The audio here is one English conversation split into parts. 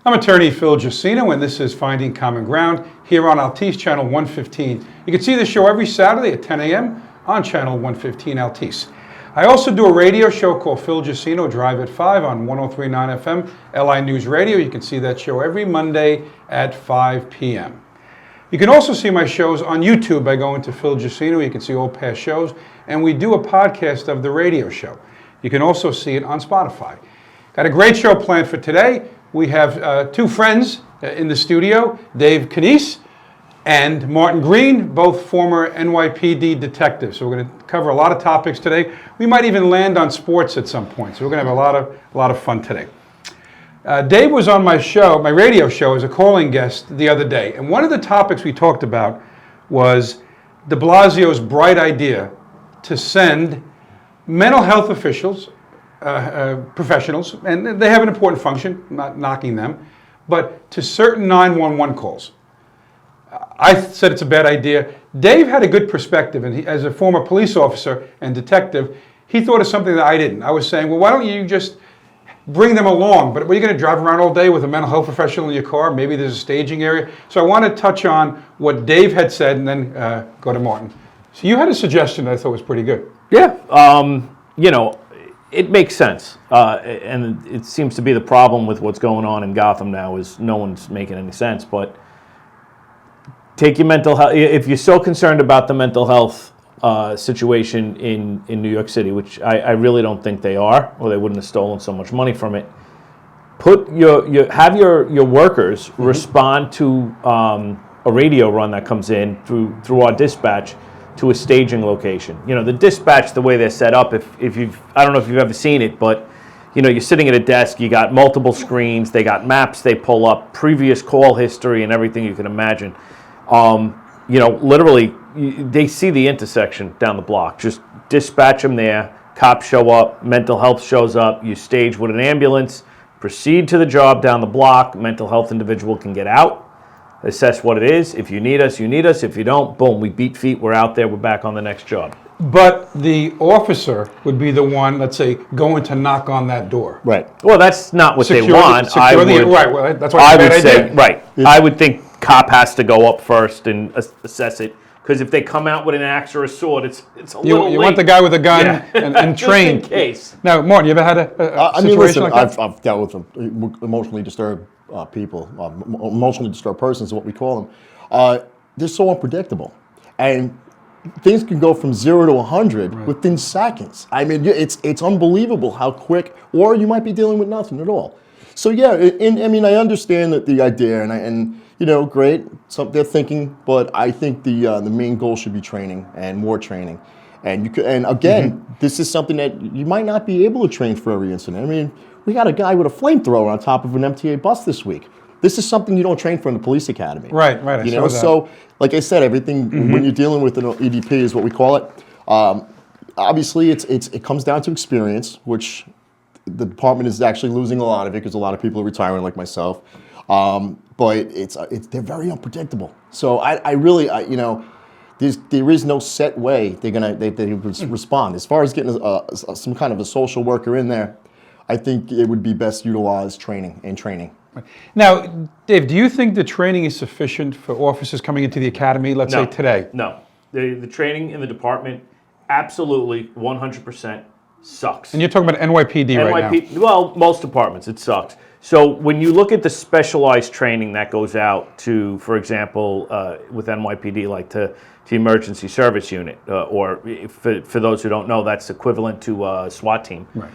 I'm attorney Phil Giuliani, and this is Finding Common Ground here on Altice Channel 115. You can see the show every Saturday at 10 a.m. on Channel 115 Altice. I also do a radio show called Phil Giuliani Drive at 5 on 103.9 FM, LI News Radio. You can see that show every Monday at 5 p.m. You can also see my shows on YouTube by going to Phil Giuliani. You can see all past shows, and we do a podcast of the radio show. You can also see it on Spotify. Got a great show planned for today. We have two friends in the studio, Dave Chianese and Martin Green, both former NYPD detectives. So we're going to cover a lot of topics today. We might even land on sports at some point. So we're going to have a lot of fun today. Dave was on my show, my radio show, as a calling guest the other day. And one of the topics we talked about was de Blasio's bright idea to send mental health officials, professionals, and they have an important function, I'm not knocking them, but to certain 911 calls. I said it's a bad idea. Dave had a good perspective, and as a former police officer and detective, he thought of something that I didn't. I was saying, well, why don't you just bring them along? But are you going to drive around all day with a mental health professional in your car? Maybe there's a staging area. So I want to touch on what Dave had said and then go to Martin. So you had a suggestion that I thought was pretty good. Yeah, it makes sense, and it seems to be the problem with what's going on in Gotham now is no one's making any sense. But take your mental health. If you're so concerned about the mental health situation in New York City, which I really don't think they are, or they wouldn't have stolen so much money from it. Have your workers respond to a radio run that comes in through our dispatch to a staging location. You know, the dispatch, the way they're set up, if you've, I don't know if you've ever seen it, but you know, you're sitting at a desk, you got multiple screens, they got maps they pull up, previous call history and everything you can imagine. You know, literally, they see the intersection down the block. Just dispatch them there, cops show up, mental health shows up, you stage with an ambulance, proceed to the job down the block, mental health individual can get out, assess what it is. If you need us, you need us. If you don't, boom, we beat feet, we're out there, we're back on the next job. But the officer would be the one, let's say, going to knock on that door. Right. Well, that's not what they want. Right. Well, that's why it's a bad idea. Right. Yeah. I would think cop has to go up first and assess it. Because if they come out with an axe or a sword, it's a little late. You want the guy with a gun and trained. Just in case. Now, Martin, you ever had a situation like that? I've dealt with emotionally disturbed people, emotionally disturbed persons is what we call them. They're so unpredictable. And things can go from 0 to 100 within seconds. I mean, it's unbelievable how quick, or you might be dealing with nothing at all. So yeah, I mean, I understand that the idea, and you know, great. So they're thinking, but I think the main goal should be training and more training. And you could, and again, this is something that you might not be able to train for every incident. I mean, we got a guy with a flamethrower on top of an MTA bus this week. This is something you don't train for in the police academy. Right. You know, so like I said, everything when you're dealing with an EDP is what we call it. Obviously, it comes down to experience, which the department is actually losing a lot of it because a lot of people are retiring, like myself. But they're very unpredictable. So I really you know, there is no set way they respond. As far as getting some kind of a social worker in there, I think it would be best utilized training. Now, Dave, do you think the training is sufficient for officers coming into the academy, let's say today? No. The training in the department, absolutely 100% sucks. And you're talking about NYPD right now? Well, most departments, it sucks. So when you look at the specialized training that goes out to, for example, with NYPD, like to the emergency service unit, or for those who don't know, that's equivalent to a SWAT team. Right.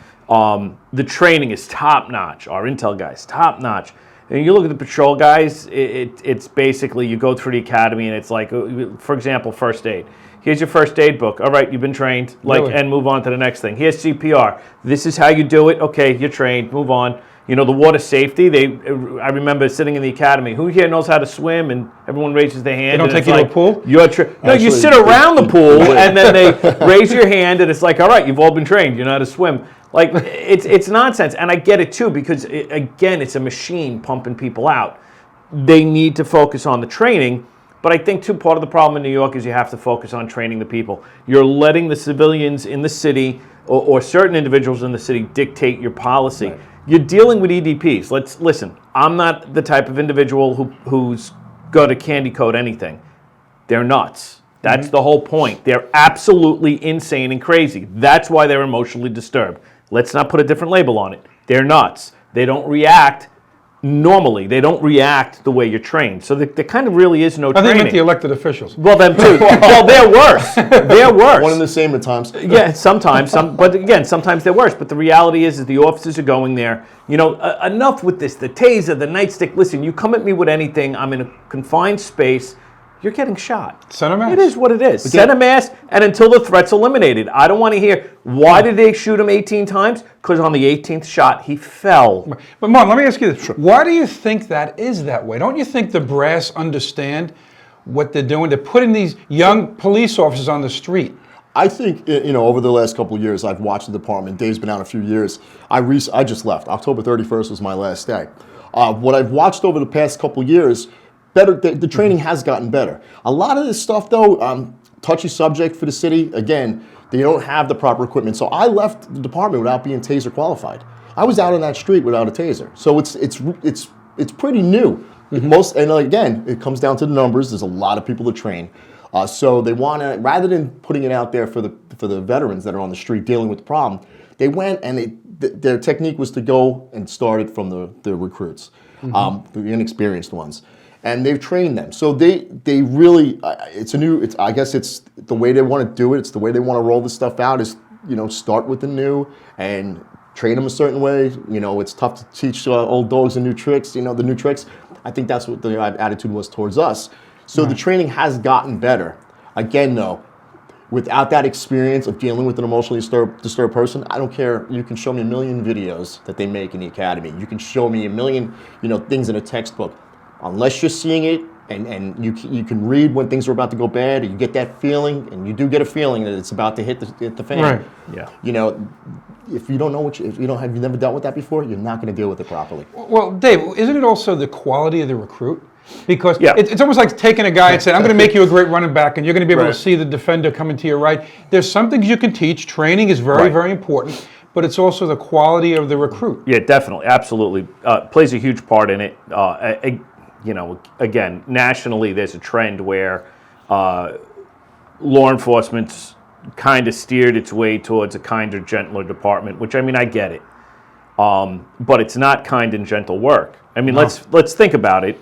The training is top notch. Our intel guys, top notch. And you look at the patrol guys, it's basically you go through the academy and it's like, for example, first aid. Here's your first aid book. All right, you've been trained. And move on to the next thing. Here's CPR. This is how you do it. Okay, you're trained. Move on. You know, the water safety, I remember sitting in the academy, who here knows how to swim? And everyone raises their hand. They don't take you to a pool? No, you sit around the pool and then they raise your hand and it's like, all right, you've all been trained. You know how to swim. Like, it's nonsense. And I get it too because, again, it's a machine pumping people out. They need to focus on the training. But I think, too, part of the problem in New York is you have to focus on training the people. You're letting the civilians in the city or certain individuals in the city dictate your policy. Right. You're dealing with EDPs. Let's listen. I'm not the type of individual who's going to candy coat anything. They're nuts. That's the whole point. They're absolutely insane and crazy. That's why they're emotionally disturbed. Let's not put a different label on it. They're nuts. They don't react normally. They don't react the way you're trained. So there kind of really is no I training. think you meant the elected officials. Well, them too. Well, they're worse. They're worse. One and the same at times. Yeah, sometimes. But again, sometimes they're worse. But the reality is the officers are going there. Enough with this. The taser, the nightstick. Listen, you come at me with anything. I'm in a confined space. You're getting shot. Send a mass. It is what it is. Send a mass, and until the threat's eliminated. I don't want to hear, why did they shoot him 18 times? Because on the 18th shot, he fell. But Martin, let me ask you this. Why do you think that is that way? Don't you think the brass understand what they're doing? They're putting these young police officers on the street. I think, over the last couple of years, I've watched the department. Dave's been out a few years. I just left. October 31st was my last day. What I've watched over the past couple of years, the training has gotten better. A lot of this stuff, though, touchy subject for the city. Again, they don't have the proper equipment. So I left the department without being taser qualified. I was out on that street without a taser. So it's pretty new. Again, it comes down to the numbers. There's a lot of people to train. So they want to, rather than putting it out there for the veterans that are on the street dealing with the problem, they went and their technique was to go and start it from the recruits, the inexperienced ones. And they've trained them. So they really, I guess it's the way they want to do it. It's the way they want to roll this stuff out is, start with the new and train them a certain way. It's tough to teach old dogs the new tricks, the new tricks. I think that's what the attitude was towards us. So the training has gotten better. Again, though, without that experience of dealing with an emotionally disturbed person, I don't care. You can show me a million videos that they make in the academy. You can show me a million, things in a textbook. Unless you're seeing it and you can read when things are about to go bad, and you get that feeling, and you do get a feeling that it's about to hit the fan. Right. Yeah. If you don't know if you've never dealt with that before, you're not going to deal with it properly. Well, Dave, isn't it also the quality of the recruit? Because it's almost like taking a guy and saying, I'm going to make you a great running back, and you're going to be able to see the defender coming to your right. There's some things you can teach. Training is very, very important. But it's also the quality of the recruit. Yeah, definitely. Absolutely. Plays a huge part in it. Again, nationally, there's a trend where law enforcement's kind of steered its way towards a kinder, gentler department, which, I get it. But it's not kind and gentle work. Let's think about it.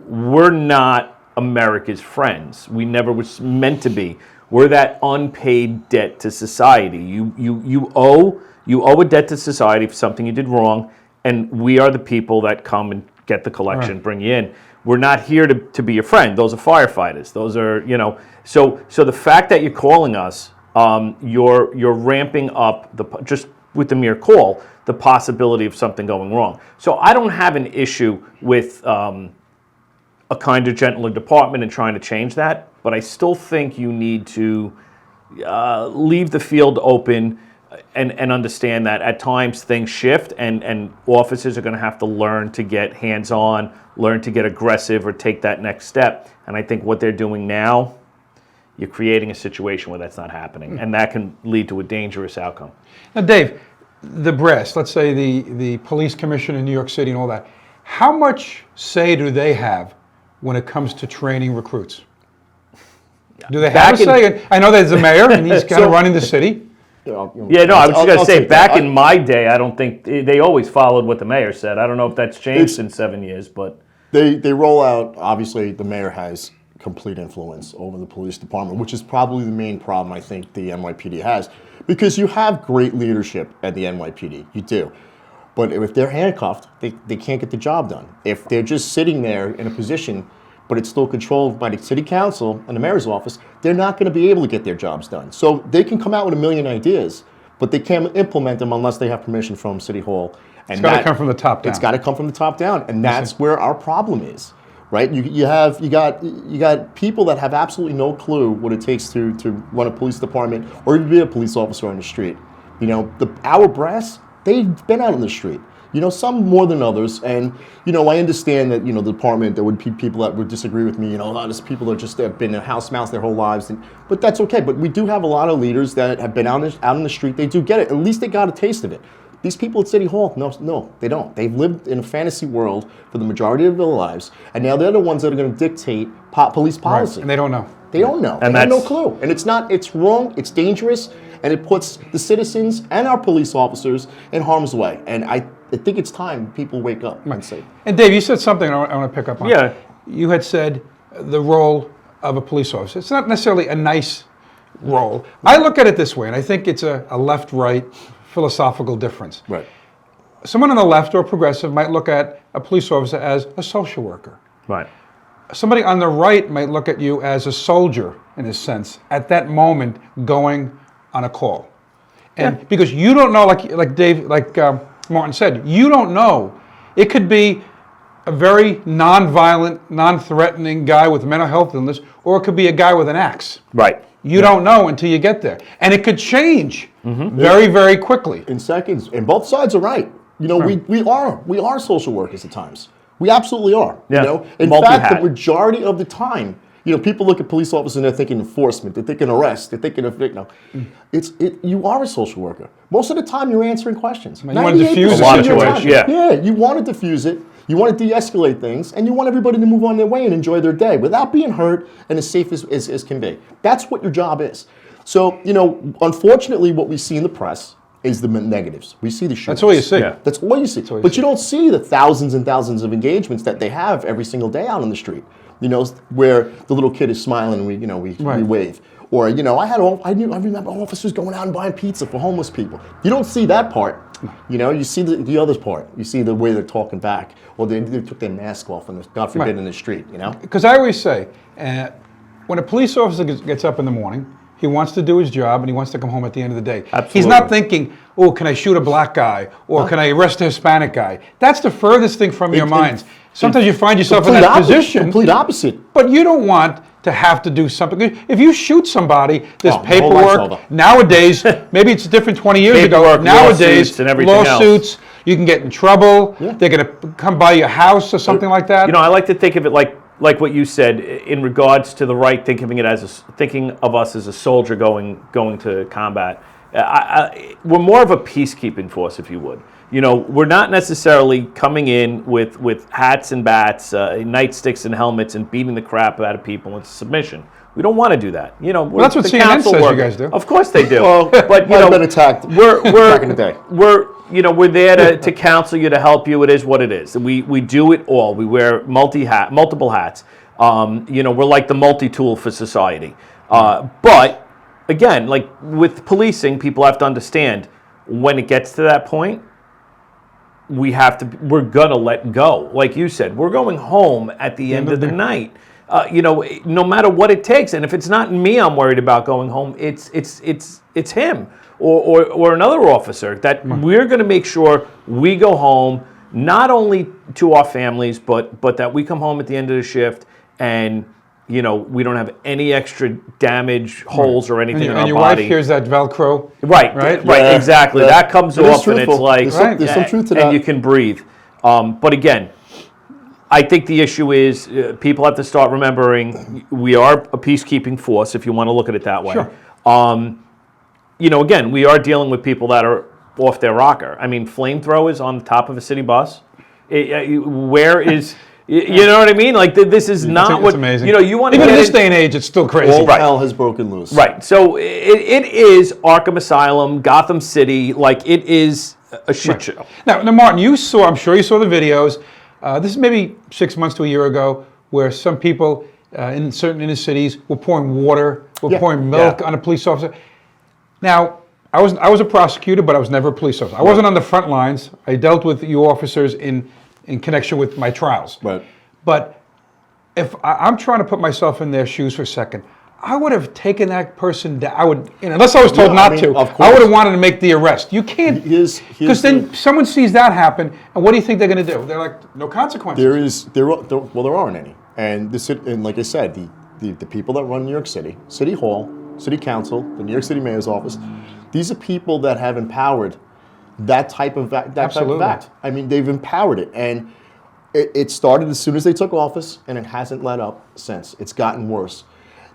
We're not America's friends. We never was meant to be. We're that unpaid debt to society. You owe a debt to society for something you did wrong, and we are the people that come and get the collection, bring you in. We're not here to be your friend. Those are firefighters. Those are, So the fact that you're calling us, you're ramping up just with the mere call, the possibility of something going wrong. So I don't have an issue with a kinder, gentler department and trying to change that, but I still think you need to leave the field open and understand that at times things shift and officers are going to have to learn to get hands-on, learn to get aggressive or take that next step. And I think what they're doing now, you're creating a situation where that's not happening, and that can lead to a dangerous outcome. Now, Dave, the brass, let's say the police commissioner in New York City and all that, how much say do they have when it comes to training recruits? Do they have a say? I know there's a mayor, and he's kind of running the city. I was just going to say, back in my day, I don't think, they always followed what the mayor said. I don't know if that's changed in 7 years, but... They roll out, obviously, the mayor has complete influence over the police department, which is probably the main problem I think the NYPD has, because you have great leadership at the NYPD, you do. But if they're handcuffed, they can't get the job done. If they're just sitting there in a position, but it's still controlled by the city council and the mayor's office, they're not going to be able to get their jobs done. So they can come out with a million ideas, but they can't implement them unless they have permission from City Hall. And it's got to come from the top down. It's got to come from the top down, and that's where our problem is, right? You got people that have absolutely no clue what it takes to run a police department or to be a police officer on the street. Our brass, they've been out on the street. Some more than others, and I understand that the department there would be people that would disagree with me. A lot of people are just have been house mouse their whole lives, but that's okay. But we do have a lot of leaders that have been out on the street. They do get it. At least they got a taste of it. These people at City Hall, no, they don't. They've lived in a fantasy world for the majority of their lives, and now they're the ones that are going to dictate police policy. Right. And they don't know. They don't know. And they have no clue. And it's wrong, it's dangerous, and it puts the citizens and our police officers in harm's way. And I think it's time people wake up and say. And Dave, you said something I want to pick up on. Yeah. You had said the role of a police officer. It's not necessarily a nice role. I look at it this way, and I think it's a left-right philosophical difference. Right. Someone on the left or progressive might look at a police officer as a social worker. Right. Somebody on the right might look at you as a soldier, in a sense, at that moment going on a call. And because you don't know, like Dave, Martin said, you don't know. It could be a very non-violent, non-threatening guy with mental health illness, or it could be a guy with an axe. Right. You don't know until you get there. And it could change very, very quickly. In seconds. And both sides are right. You know, we are social workers at times. We absolutely are. Yeah. You know? In fact, the majority of the time, you know, people look at police officers and they're thinking enforcement, they're thinking arrest, they're thinking of, you know, you are a social worker. Most of the time you're answering questions. You want to diffuse a lot of situations. Yeah, you want to diffuse it. You want to de-escalate things, and you want everybody to move on their way and enjoy their day without being hurt and as safe as can be. That's what your job is. So, you know, unfortunately, what we see in the press is the negatives. We see the shootings. That's all you see. Yeah. That's all you see. But you don't see the thousands and thousands of engagements that they have every single day out on the street. You know, where the little kid is smiling and we wave. Or, you know, I remember officers going out and buying pizza for homeless people. You don't see that part. You know, you see the other part. You see the way they're talking back, or they took their mask off, and God forbid in the street. You know, because I always say, when a police officer gets up in the morning, he wants to do his job and he wants to come home at the end of the day. Absolutely. He's not thinking, oh, can I shoot a black guy, or can I arrest a Hispanic guy? That's the furthest thing from your minds. Sometimes you find yourself in that position. Complete opposite. But you don't want to have to do something. If you shoot somebody, there's the whole life's over. paperwork. Nowadays, maybe it's different 20 years ago. Paperwork, Nowadays, lawsuits and everything lawsuits, you can get in trouble. Yeah. They're going to come by your house or something like that. You know, I like to think of it like what you said in regards to the right, thinking of us as a soldier going to combat. We're more of a peacekeeping force, if you would. You know, we're not necessarily coming in with hats and bats, nightsticks and helmets and beating the crap out of people into submission. We don't want to do that. You know, that's what CNN says you guys do. Of course they do. Well, but you know, been attacked we're back in the day. We're there to counsel you, to help you. It is what it is. We do it all. We wear multiple hats. You know, we're like the multi-tool for society. But again, like with policing, people have to understand when it gets to that point, we're gonna let go. Like you said, we're going home at the end of the night. You know, no matter what it takes. And if it's not me, I'm worried about going home. It's him or another officer that we're going to make sure we go home, not only to our families, but that we come home at the end of the shift and, you know, we don't have any extra damage, holes, or anything in our body. And your wife hears that Velcro. Right, Yeah. exactly. Yeah. That comes off and it's like, there's some truth to that. and you can breathe. But again, I think the issue is people have to start remembering we are a peacekeeping force, if you want to look at it that way. Sure. You know, again, we are dealing with people that are off their rocker. I mean, flamethrowers on the top of a city bus. Where is... You know what I mean? Like this is not what amazing. You know. You want to even in this day and age, it's still crazy. All hell has broken loose. Right. So it is Arkham Asylum, Gotham City. Like it is a shit show. Now, Martin, I'm sure you saw the videos. This is maybe 6 months to a year ago, where some people in certain inner cities were pouring water, pouring milk on a police officer. Now, I was a prosecutor, but I was never a police officer. I wasn't on the front lines. I dealt with you officers in connection with my trials. Right. But if I'm trying to put myself in their shoes for a second, I would have taken that person down. I would, unless I was told not to, I would have wanted to make the arrest. You can't, because then someone sees that happen, and what do you think they're going to do? They're like, no consequences. There aren't any. And like I said, the people that run New York City, City Hall, City Council, the New York City Mayor's office, these are people that have empowered that type of act. I mean, they've empowered it, and it started as soon as they took office, and it hasn't let up since. It's gotten worse.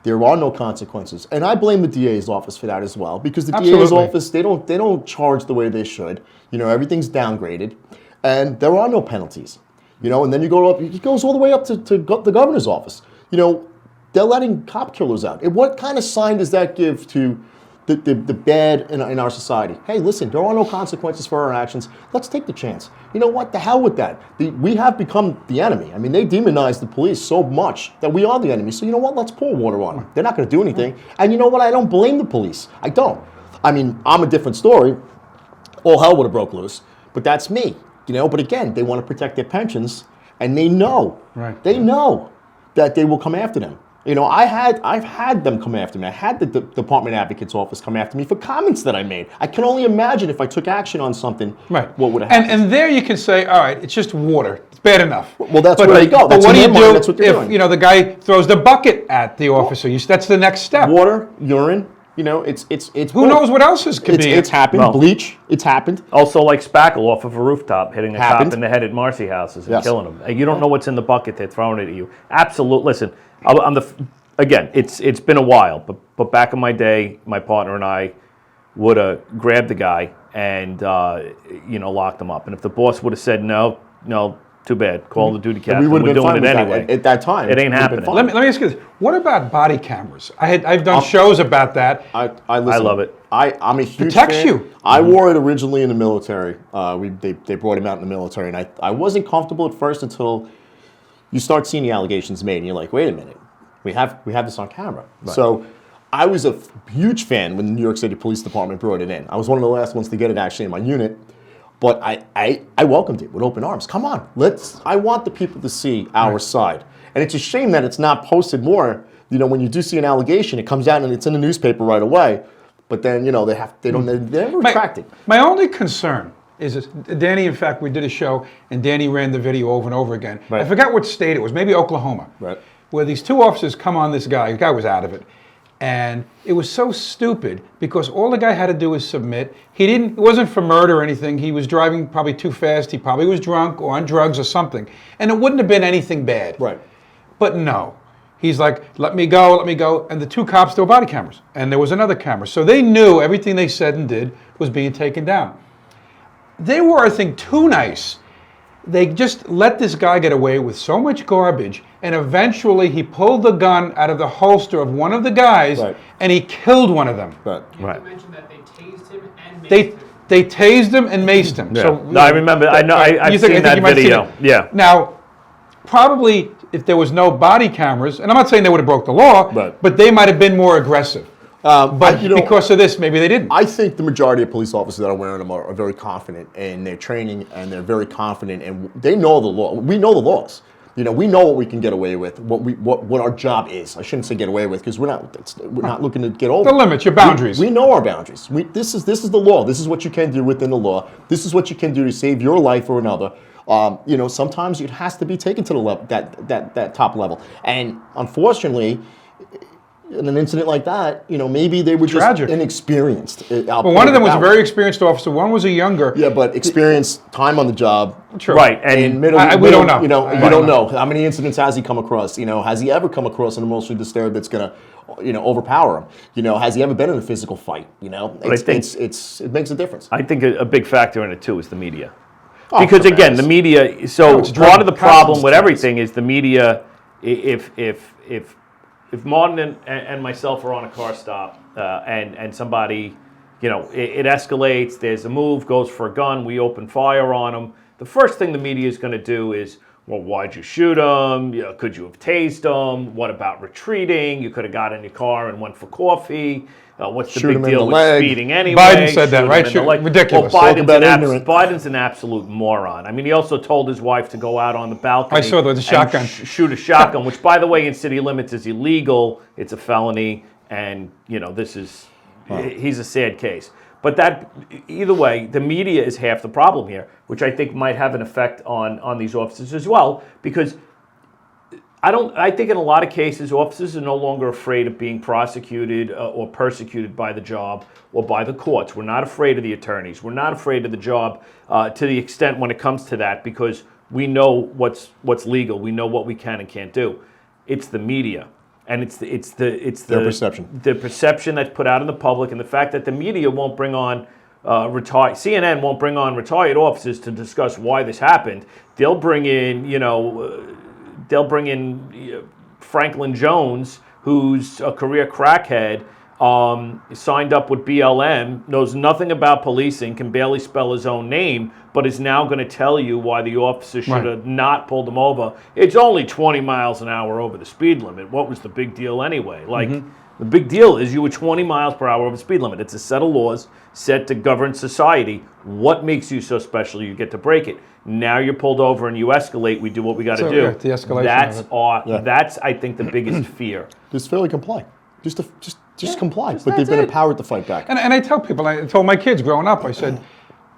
There are no consequences. And I blame the DA's office for that as well, because the DA's Absolutely. office, they don't charge the way they should. Everything's downgraded, and there are no penalties. And then you go up, it goes all the way up to the governor's office. They're letting cop killers out. And what kind of sign does that give to the bad in our society? Hey, listen, there are no consequences for our actions. Let's take the chance. You know what? The hell with that. We have become the enemy. I mean, they demonize the police so much that we are the enemy. So you know what? Let's pour water on them. They're not going to do anything. And you know what? I don't blame the police. I don't. I mean, I'm a different story. All hell would have broke loose. But that's me. But again, they want to protect their pensions, and they know. Right. They know that they will come after them. I've had them come after me. I had the Department Advocate's office come after me for comments that I made. I can only imagine if I took action on something, what would have happened. And there you can say, all right, it's just water. It's bad enough. Well, that's where they go. But That's what do in you their mind. do That's what they're if doing. the guy throws the bucket at the officer? That's the next step. Water, urine. It's Who knows what else could be? It's happened. Well, Bleach. It's happened. Also, like Spackle off of a rooftop, hitting a Happened. cop in the head at Marcy houses and Yes. killing him. You don't know what's in the bucket they're throwing it at you. Absolute. Listen, again, it's been a while, but back in my day, my partner and I would have grabbed the guy and locked him up. And if the boss would have said no, too bad. Call the duty captain. We would We're have been doing fine it with anyway. that at that time. It ain't We'd have been happening. fine. Let me ask you this. What about body cameras? I've done shows about that. I love it. I'm a huge Protects fan. you. I wore it originally in the military. They brought him out in the military, and I wasn't comfortable at first until you start seeing the allegations made, and you're like, wait a minute, we have this on camera. Right. So I was a huge fan when the New York City Police Department brought it in. I was one of the last ones to get it actually in my unit. But I welcomed it with open arms. Come on, I want the people to see our side. And it's a shame that it's not posted more. When you do see an allegation, it comes out and it's in the newspaper right away. But then, they never retract it. My only concern is this. Danny, in fact, we did a show and Danny ran the video over and over again. Right. I forgot what state it was, maybe Oklahoma. Right. Where these two officers come on this guy. The guy was out of it. And it was so stupid because all the guy had to do was submit. It wasn't for murder or anything. He was driving probably too fast. He probably was drunk or on drugs or something. And it wouldn't have been anything bad. Right. But no. He's like, let me go. And the two cops, there were body cameras. And there was another camera. So they knew everything they said and did was being taken down. They were, I think, too nice. They just let this guy get away with so much garbage, and eventually he pulled the gun out of the holster of one of the guys, Right. and he killed one of them. Right. Right. You mentioned that they tased him and maced They him. they tased him and maced him. Yeah. So, No, I remember. I know. I've you seen that you might have seen video. it. Yeah. Now, probably if there was no body cameras, and I'm not saying they would have broke the law, Right. but they might have been more aggressive. But because of this, maybe they didn't. I think the majority of police officers that are wearing them are very confident in their training, and they're very confident, and they know the law. We know the laws. We know what we can get away with, what our job is. I shouldn't say get away with, because we're not looking to get over The limits, your boundaries. We know our boundaries. This is the law. This is what you can do within the law. This is what you can do to save your life or another. Sometimes it has to be taken to the level, that top level, and unfortunately, in an incident like that, maybe they were just Tragic. inexperienced. But one of them was a very experienced officer. One was a younger. Yeah, but experience, time on the job. True. Right. And And we don't know. You Right. don't know how many incidents has he come across. Has he ever come across an emotionally disturbed that's gonna, overpower him? Has he ever been in a physical fight? I think- it makes a difference. I think a big factor in it too is the media. Oh, Because again, tremendous. the media. No, So it's part of the driven. problem with Constant everything is the media. If Martin and myself are on a car stop and somebody, it escalates. There's a move, goes for a gun. We open fire on them. The first thing the media is going to do is, well, why'd you shoot him? Could you have tased him? What about retreating? You could have got in your car and went for coffee. What's the Shoot big him in deal the with leg. speeding anyway? Biden said that, Shoot him right? in the leg. Ridiculous. Well, Talk about ignorant. Biden's an absolute moron. I mean, he also told his wife to go out on the balcony. I saw that with the and shotgun. Shoot a shotgun, which, by the way, in city limits is illegal. It's a felony, and this is he's a sad case. But that either way, the media is half the problem here, which I think might have an effect on these officers as well, because I think in a lot of cases, officers are no longer afraid of being prosecuted or persecuted by the job or by the courts. We're not afraid of the attorneys. We're not afraid of the job to the extent when it comes to that, because we know what's legal. We know what we can and can't do. It's the media. And it's Their perception. the perception that's put out in the public, and the fact that the media won't bring on CNN won't bring on retired officers to discuss why this happened. They'll bring in Franklin Jones, who's a career crackhead, signed up with BLM, knows nothing about policing, can barely spell his own name, but is now going to tell you why the officer should have not pulled him over. It's only 20 miles an hour over the speed limit. What was the big deal anyway? Like, the big deal is you were 20 miles per hour over the speed limit. It's a set of laws set to govern society. What makes you so special? You get to break it. Now you're pulled over and you escalate. We do what we got to do. Yeah, the escalation That's I think the biggest fear. Just fairly comply. Just comply. But they've been empowered to fight back. And I tell people, I told my kids growing up, I said,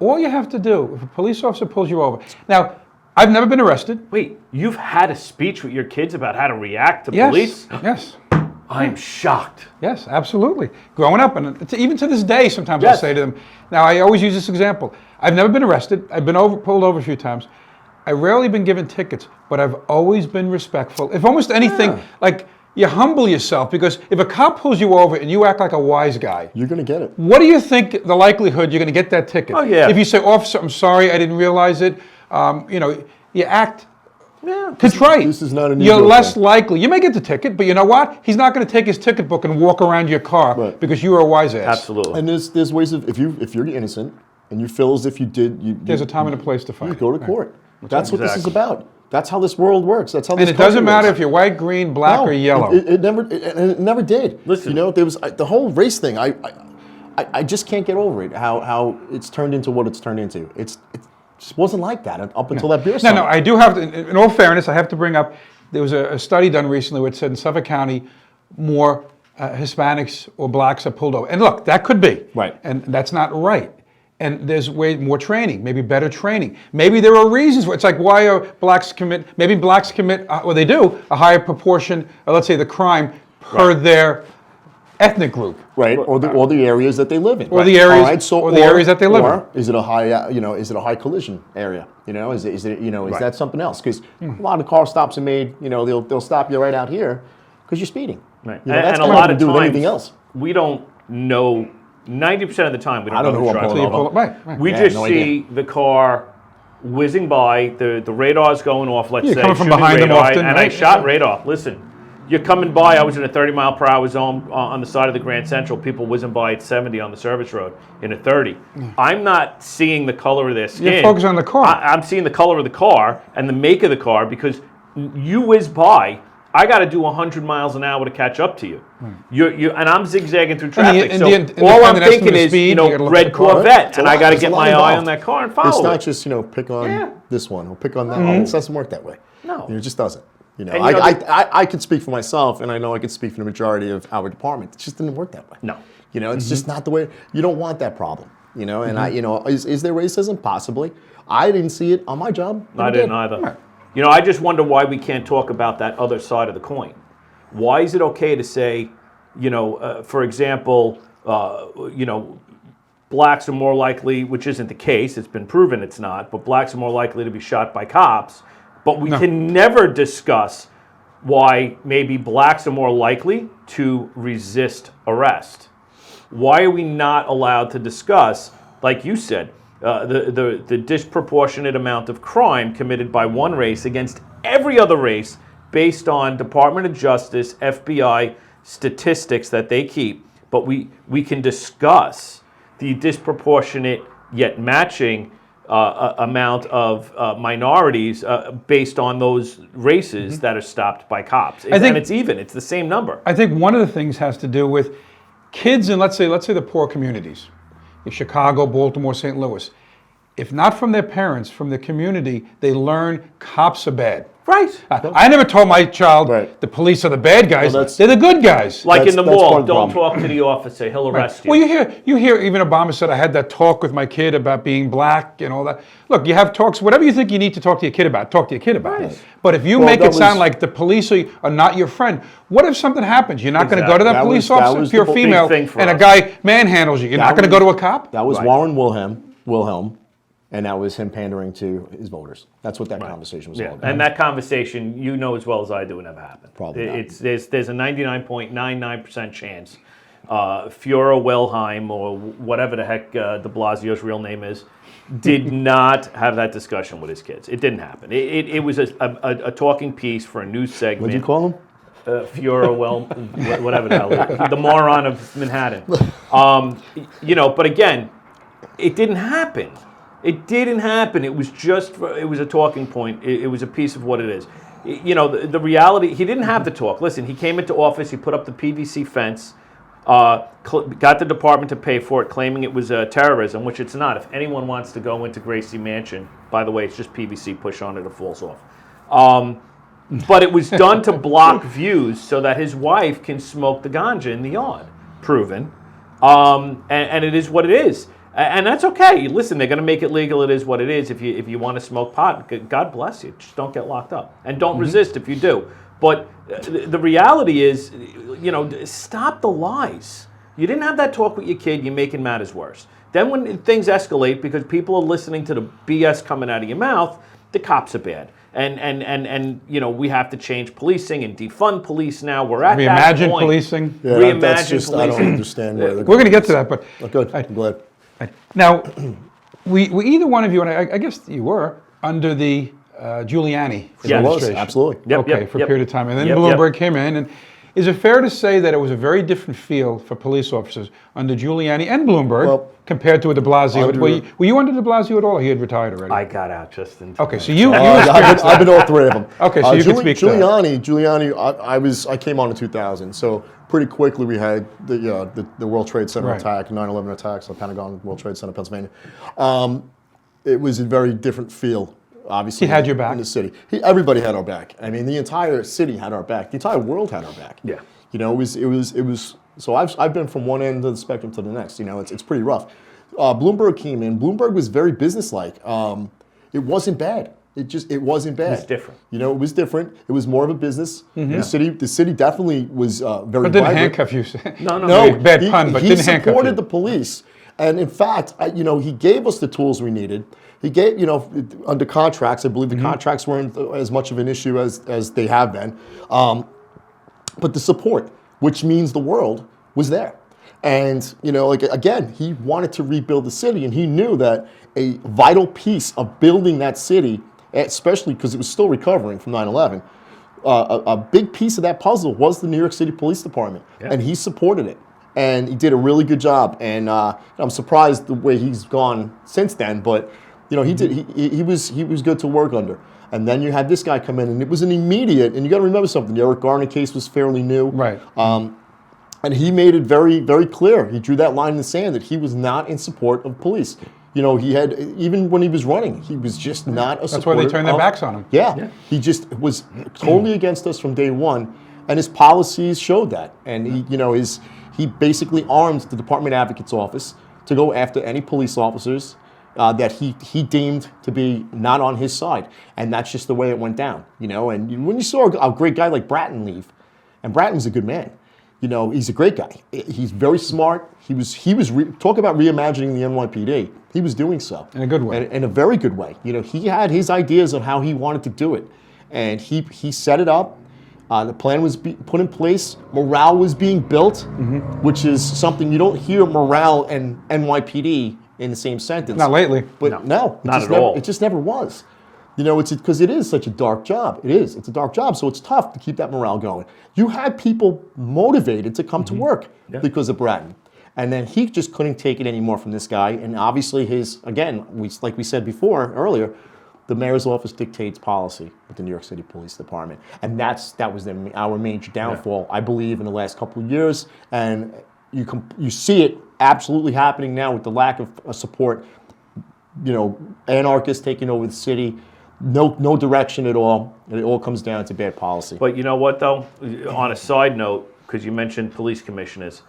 all you have to do, if a police officer pulls you over. Now, I've never been arrested. Wait, you've had a speech with your kids about how to react to Yes, police? yes. I'm shocked. Yes, absolutely. Growing up, and even to this day, sometimes I Yes. say to them, now I always use this example. I've never been arrested. I've been pulled over a few times. I've rarely been given tickets, but I've always been respectful. If almost anything, like you humble yourself, because if a cop pulls you over and you act like a wise guy, You're going to get it. what do you think the likelihood you're going to get that ticket? Oh, yeah. If you say, officer, I'm sorry, I didn't realize it, you act contrite. This is not a New You're York less thing. likely. You may get the ticket, but you know what? He's not going to take his ticket book and walk around your car Right. because you were a wise ass. Absolutely. And there's ways of, if you're innocent and you feel as if you did, There's a time and a place to fight. you go to court. That's what this is Exactly. about. That's how this world works. That's how And this it doesn't country matter works. if you're white, green, black, or yellow. It never did. Listen. there was the whole race thing. I just can't get over it. How it's turned into what it's turned into. It just wasn't like that up until that beer No, summit. I do have to, in all fairness, I have to bring up, there was a study done recently where it said in Suffolk County, more Hispanics or blacks are pulled over. And look, that could be. Right. And that's not right. And there's way more training, maybe better training. Maybe there are reasons for it. It's like, why are blacks commit, well, they do, a higher proportion, let's say the crime per their ethnic group. Right, or the areas that they live in. Or the areas- All right, so, or the areas that they live in. Or is it a high, is it a high collision area? Is that something else? Because a lot of car stops are made. They'll stop you right out here because you're speeding. Right. That's And a got lot nothing of to do with times, anything else. we don't know, 90% of the time, we don't I don't know who I'm who's pulling driving. over. Right. We Yeah, just no see the car whizzing by, the radar's going off, let's Yeah, say, coming from shooting behind them radar, often, and I right? shot radar. Listen, you're coming by, I was in a 30 mile per hour zone on the side of the Grand Central, people whizzing by at 70 on the service road in a 30. I'm not seeing the color of their skin. You're focused on the car. I'm seeing the color of the car and the make of the car, because you whiz by, I got to do 100 miles an hour to catch up to you. And I'm zigzagging through traffic. and So the all I'm independent thinking estimate of is, speed, you gotta look at red the car. Corvette, and I got to There's get a lot my eye involved. on that car and It's follow not it. just pick on Yeah. this one or pick on that one. It doesn't work that way. No. It just doesn't. And I could speak for myself, and I know I could speak for the majority of our department. It just didn't work that way. No. It's just not the way. You don't want that problem. And is there racism? Possibly. I didn't see it on my job. I didn't either. I just wonder why we can't talk about that other side of the coin. Why is it okay to say, for example, blacks are more likely, which isn't the case, it's been proven it's not, but blacks are more likely to be shot by cops, but we can never discuss why maybe blacks are more likely to resist arrest. Why are we not allowed to discuss, like you said, the disproportionate amount of crime committed by one race against every other race based on Department of Justice, FBI statistics that they keep, but we can discuss the disproportionate yet matching amount of minorities based on those races that are stopped by cops. And it's even. It's the same number. I think one of the things has to do with kids in, let's say the poor communities, in Chicago, Baltimore, St. Louis. If not from their parents, from the community, they learn cops are bad. Right. I never told my child the police are the bad guys. Well, that's- they're the good guys. Like in the That's part mall, of the don't problem. talk to the officer, he'll arrest you. Well, you hear even Obama said, I had that talk with my kid about being black and all that. Look, you have talks, whatever you think you need to talk to your kid about, talk to your kid about it. But if you make it sound like the police are not your friend, what if something happens? You're not going to go to that That police was- that officer was if you're the big female thing for and a us. guy manhandles you. You're not going to go to a cop? That was Right. Warren Wilhelm and that was him pandering to his voters. That's what that conversation was all about. And that conversation, you know as well as I do, never happened. Probably not. There's a 99.99% chance Fiora Wellheim, or whatever the heck de Blasio's real name is, did not have that discussion with his kids. It didn't happen. It was a talking piece for a news segment. What'd you call him? Fiora, whatever the hell, the moron of Manhattan. But again, it didn't happen. It didn't happen. It was just, it was a talking point. It was a piece of what it is. The reality, he didn't have to talk. Listen, he came into office, he put up the PVC fence, got the department to pay for it, claiming it was terrorism, which it's not. If anyone wants to go into Gracie Mansion, by the way, it's just PVC, push on it, it falls off. But it was done to block views so that his wife can smoke the ganja in the yard. Proven. And it is what it is. And that's okay. Listen, they're going to make it legal. It is what it is. If you want to smoke pot, God bless you. Just don't get locked up. And don't resist if you do. But the reality is, stop the lies. You didn't have that talk with your kid. You're making matters worse. Then when things escalate because people are listening to the BS coming out of your mouth, the cops are bad. And we have to change policing and defund police now. We're at that point. Reimagine policing. Yeah, Reimagine that's just, I policing. don't understand where they're We're going to get to that, but Good, I'm glad. now, we either one of you, and I guess you were, under the Giuliani Yeah. It was, administration. absolutely. Yep, Okay, yep, for a yep. period of time. And then Yep, Bloomberg yep. came in. And is it fair to say that it was a very different feel for police officers under Giuliani and Bloomberg Well, compared to de Blasio? under- Were you under de Blasio at all, or he had retired already? I got out just in time. Okay, so you I've experienced been all three of them. Okay, so you can speak to that. Giuliani, I came on in 2000, so pretty quickly we had the World Trade Center Right. attack, 9/11 attacks, the Pentagon, World Trade Center, Pennsylvania. It was a very different feel, obviously. He had your back? in the city. Everybody had our back. I mean, the entire city had our back. The entire world had our back. Yeah. It was. So I've been from one end of the spectrum to the next. It's pretty rough. Bloomberg came in. Bloomberg was very businesslike. It wasn't bad. It wasn't bad. It was different. It was different. It was more of a business. Mm-hmm. The city definitely was very But didn't vibrant. handcuff you. No, Bad pun, but he didn't handcuff supported you. the police, and in fact, he gave us the tools we needed. He gave, under contracts. I believe the Mm-hmm. contracts weren't as much of an issue as they have been, but the support, which means the world, was there. And again, he wanted to rebuild the city, and he knew that a vital piece of building that city, especially because it was still recovering from 9/11. A big piece of that puzzle was the New York City Police Department, and he supported it, and he did a really good job. And I'm surprised the way he's gone since then, but he did. He was good to work under. And then you had this guy come in, and it was an immediate. And you got to remember something: the Eric Garner case was fairly new, Right. And he made it very, very clear. He drew that line in the sand that he was not in support of police. He had, even when he was running, he was just not a That's why supporter they turned their of- backs on him. Yeah, he just was totally against us from day one, and his policies showed that. And he basically armed the Department Advocate's office to go after any police officers that he deemed to be not on his side, and that's just the way it went down. And when you saw a great guy like Bratton leave, and Bratton's a good man. He's a great guy. He's very smart. Talk about reimagining the NYPD. He was doing so. In a good way. In a very good way. He had his ideas on how he wanted to do it. And he set it up. The plan was put in place. Morale was being built, which is something you don't hear morale and NYPD in the same sentence. Not lately. But no, not at all. It just never was. It's because it is such a dark job. It is. It's a dark job, so it's tough to keep that morale going. You had people motivated to come to work because of Bratton. And then he just couldn't take it anymore from this guy. And obviously like we said earlier, the mayor's office dictates policy with the New York City Police Department. And that was our major downfall, I believe, in the last couple of years. And you see it absolutely happening now with the lack of support. Anarchists taking over the city. No direction at all, and it all comes down to bad policy. But you know what, though? On a side note, because you mentioned police commissioners,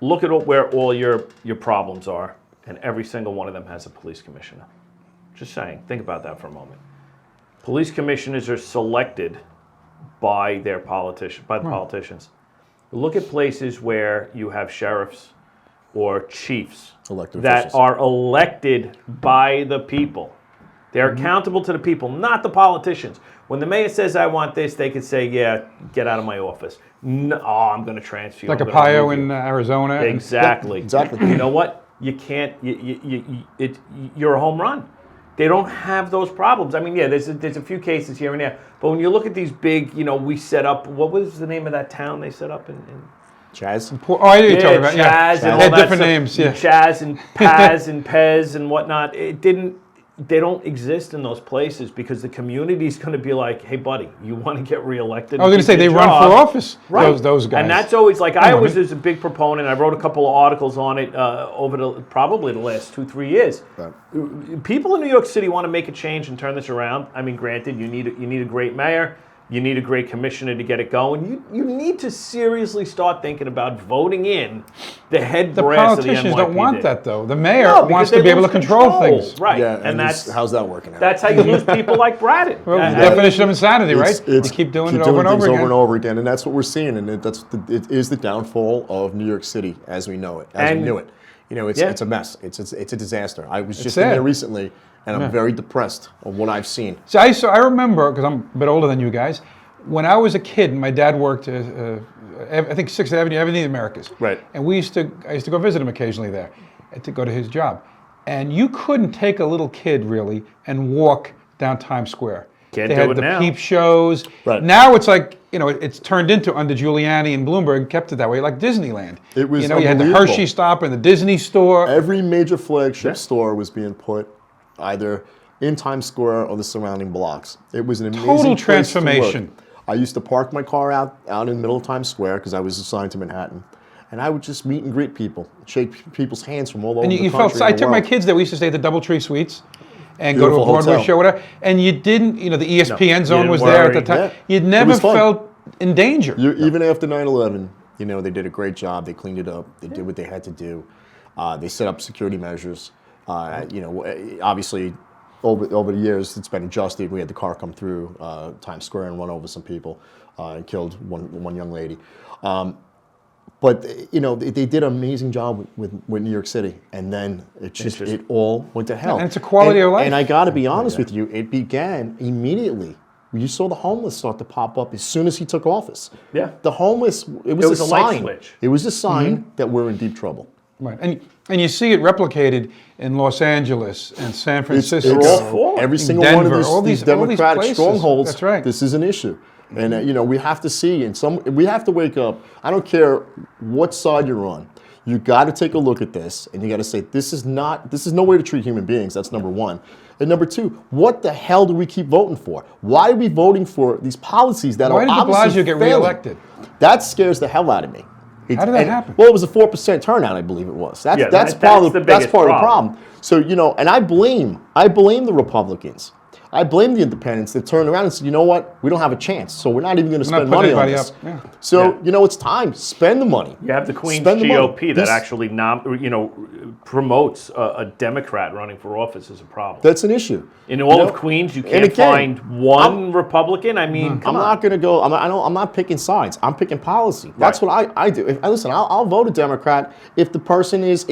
look at where all your problems are, and every single one of them has a police commissioner. Just saying. Think about that for a moment. Police commissioners are selected by the politicians. Look at places where you have sheriffs, or chiefs Elected that officials. are elected by the people. They're accountable to the people, not the politicians. When the mayor says, I want this, they could say, yeah, get out of my office. No, I'm going to transfer you. Like I'm a gonna Pio remove in you. Arizona. and- Exactly. Exactly. You know what? You can't. You're a home run. They don't have those problems. I mean, yeah, there's a few cases here and there, but when you look at these big, we set up. What was the name of that town they set up in Chaz? Oh, I know you're talking about. Chaz Yeah, and They all had that different stuff. names. Yeah. Chaz and Paz and Pez and whatnot. They don't exist in those places because the community's going to be like, hey, buddy, you want to get reelected? I was going to say they run for office. Right. Those guys. And that's always like, I always was a big proponent. I wrote a couple of articles on it over probably the last 2-3 years. Right. People in New York City want to make a change and turn this around. I mean, granted, you need a great mayor. You need a great commissioner to get it going. You need to seriously start thinking about voting in the head The brass of the politicians don't NYPD. want that, though. The mayor No, because wants they to be able to lose control things. Right, Yeah, and that's how's that working out? how you lose people like Braden. Well, the definition of insanity, right? It's you keep doing it things over and over again. over and over again, and that's what we're seeing, and it is the downfall of New York City as we know it, as we And- knew it. It's a mess. It's a disaster. I was just in sad. there recently, and I'm very depressed of what I've seen. See, I remember, because I'm a bit older than you guys, when I was a kid, my dad worked, I think 6th Avenue, Avenue of the Americas. Right. And I used to go visit him occasionally there to go to his job. And you couldn't take a little kid, really, and walk down Times Square. Can't they do had it the now. peep shows. Right. Now it's like, it's turned into, under Giuliani and Bloomberg, kept it that way, like Disneyland. It was you had the unbelievable. Hershey stop and the Disney store. Every major flagship store was being put either in Times Square or the surrounding blocks. It was an amazing Total place to transformation. work. I used to park my car out in the middle of Times Square because I was assigned to Manhattan. And I would just meet and greet people, shake people's hands from all over And the you country. felt, I and the took my world. kids there. We used to stay at the Doubletree Suites and go to a Beautiful Broadway hotel. show, whatever. And you didn't, the ESPN zone didn't was there at the worry. time. Yeah. You'd It never was fun. felt in danger. Even after 9/11, they did a great job. They cleaned it up. They did what they had to do. They set up security measures. Obviously, over the years, it's been adjusted. We had the car come through Times Square and run over some people and killed one young lady. But they did an amazing job with New York City, and then it all went to hell. And it's a quality of life. And I got to be honest with you, it began immediately. You saw the homeless start to pop up as soon as he took office. Yeah. The homeless, it was was a a light sign. switch. It was a sign that we're in deep trouble. Right. And you see it replicated in Los Angeles and San Francisco. It's all full. every in single one of Denver, all these these- all these democratic places. strongholds. That's right. This is an issue, and we have to see. We have to wake up. I don't care what side you're on. You got to take a look at this, and you got to say this is no way to treat human beings. That's number one. And number two, what the hell do we keep voting for? Why are we voting for these policies that Why are did de obviously Blasio get failing? reelected? That scares the hell out of me. How did that happen? Well, it was a 4% turnout, I believe it was. That's Yeah, that's that's part of the that's biggest part of the problem. problem. So and I blame the Republicans. I blame the independents that turned around and said, you know what, we don't have a chance, so we're not even going to We're not spend money putting on anybody this. up, yeah. So it's time. Spend the money. You have the Queen's Spend the money. GOP that This- actually promotes a Democrat running for office as a problem. That's an issue. In all of Queens, you can't again, find one Republican. I mean, I'm come on. not going to go. I'm not picking sides. I'm picking policy. That's what I do. Listen, I'll vote a Democrat if the person is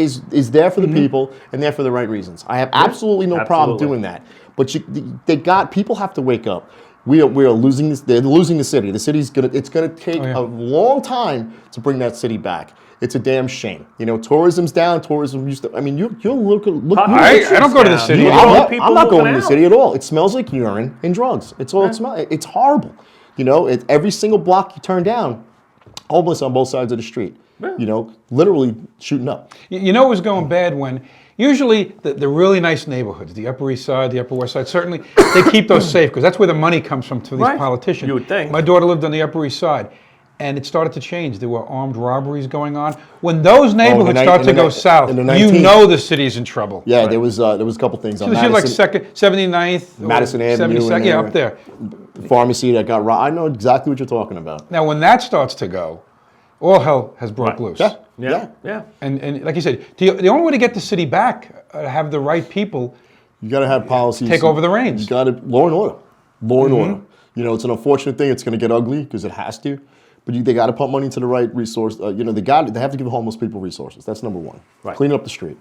there for the people and there for the right reasons. I have absolutely no problem Absolutely. doing that. But people have to wake up. We are losing this. They're losing the city. The city's it's gonna take a long time to bring that city back. It's a damn shame. Tourism's down. Tourism used to. I mean, you'll look. I don't go to the city. You I'm don't- people I'm not going moving to the out. city at all. It smells like urine and drugs. It's all it smells. It's horrible. Every single block you turn down, homeless on both sides of the street. Literally shooting up. You know it was going bad when usually the really nice neighborhoods, the Upper East Side, the Upper West Side, certainly they keep those safe because that's where the money comes from to these Right. politicians. You would think. My daughter lived on the Upper East Side. And it started to change. There were armed robberies going on. When those neighborhoods ni- start in to the go ni- south, in the you 19th. know the city's in trouble. Yeah, there was a couple things on So this is like Madison, 79th, or Madison Avenue 72nd, in yeah, there. up there. pharmacy that got robbed. I know exactly what you're talking about. Now, when that starts to go, all hell has broke loose. Yeah. And like you said, the only way to get the city back, have the right people You got to have policies. take over the reins. You got to law and order. Law and order. It's an unfortunate thing. It's going to get ugly because it has to. but they got to pump money into the right resource. They have to give homeless people resources. That's number one. Right. Clean up the street.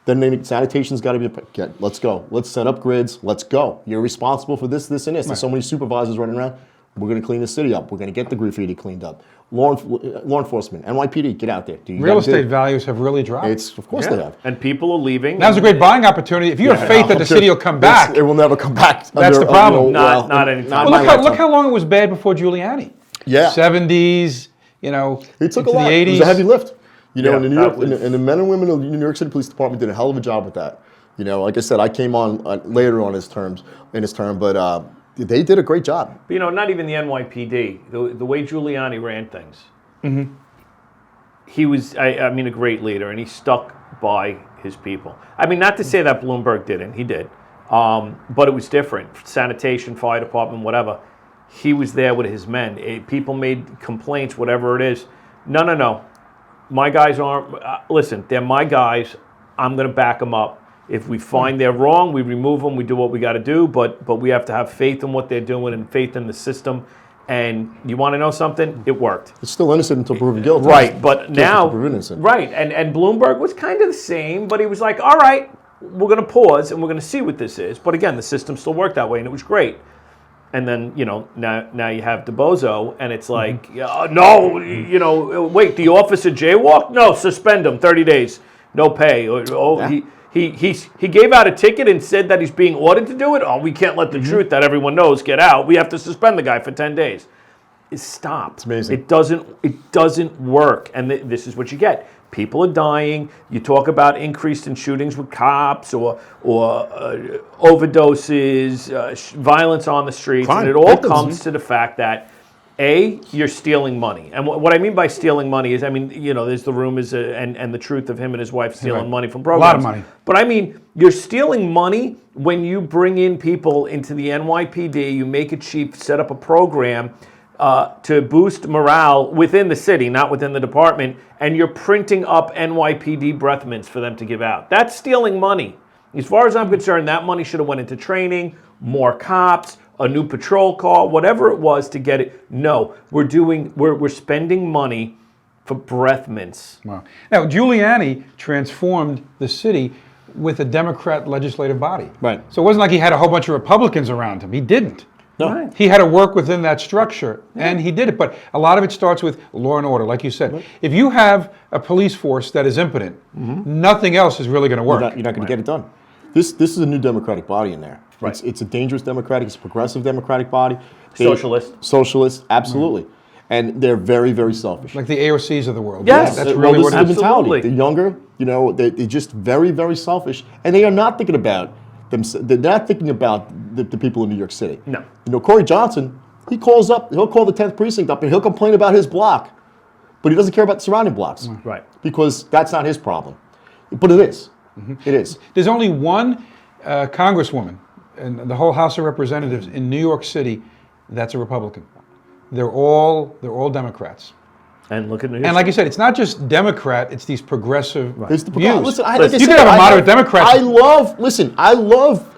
Then sanitation's got to be. Let's go. Let's set up grids. Let's go. You're responsible for this, this, and this. There's so many supervisors running around. We're going to clean the city up. We're going to get the graffiti cleaned up. Law enforcement, NYPD, get out there. Real estate values have really dropped. Of course they have. And people are leaving. Now's a great buying opportunity. If you have faith that the city will come back, It will never come back. That's the problem. Not anytime. well, look how long it was bad before Giuliani. Yeah. 70s, It took into a lot. the 80s. It was a heavy lift. Yeah, And the New York, that was- and the men and women of the New York City Police Department did a hell of a job with that. Like I said, I came on later on in his term, but they did a great job. But, not even the NYPD. The way Giuliani ran things. Mm-hmm. He was, a great leader, and he stuck by his people. Not to say that Bloomberg didn't. He did. But it was different. Sanitation, fire department, whatever. He was there with his men. People made complaints, whatever it is. No. My guys aren't. Listen, they're my guys. I'm going to back them up. If we find they're wrong, we remove them. We do what we got to do. But we have to have faith in what they're doing and faith in the system. And you want to know something? It worked. It's still innocent until proven guilty. Right, but now, proven innocent. right, and Bloomberg was kind of the same, but he was like, all right, we're going to pause and we're going to see what this is. But again, the system still worked that way, and it was great. And then, now you have DeBozo, and it's like, no, wait, the officer jaywalked? No, suspend him, 30 days, no pay. He gave out a ticket and said that he's being ordered to do it. Oh, we can't let the truth that everyone knows get out. We have to suspend the guy for 10 days. Stop. It's amazing. It doesn't work. And this is what you get. People are dying. You talk about increase in shootings with cops or overdoses, violence on the streets. Crime. And it all Victims. comes to the fact that you're stealing money. And what I mean by stealing money is, there's the rumors and the truth of him and his wife stealing money from programs. A lot of money. But you're stealing money when you bring in people into the NYPD, you make it cheap, set up a program to boost morale within the city, not within the department, and you're printing up NYPD breath mints for them to give out. That's stealing money. As far as I'm concerned, that money should have went into training, more cops, a new patrol car, whatever it was to get it. No, we're spending money for breath mints. Wow. Now, Giuliani transformed the city with a Democrat legislative body. Right. So it wasn't like he had a whole bunch of Republicans around him. He didn't. No. Right. He had to work within that structure, and he did it. But a lot of it starts with law and order, like you said. If you have a police force that is impotent, nothing else is really going to work. You're not going to get it done. This is a new Democratic body in there. Right. It's a dangerous Democratic. It's a progressive Democratic body. Socialist, absolutely. And they're very, very selfish. Like the AOCs of the world. Yes. That's Well, really this what is it the is. Absolutely. mentality. The younger, they're just very, very selfish, and they are not thinking about them. They're not thinking about the people in New York City. No. Corey Johnson, he'll call the 10th precinct up, and he'll complain about his block, but he doesn't care about the surrounding blocks. Right. Because that's not his problem. But it is. It is. There's only one congresswoman in the whole House of Representatives in New York City that's a Republican. They're all Democrats. And look at New York. And like you said, it's not just Democrat; it's these progressive It's the views. Listen, You can have a moderate Democrat. I love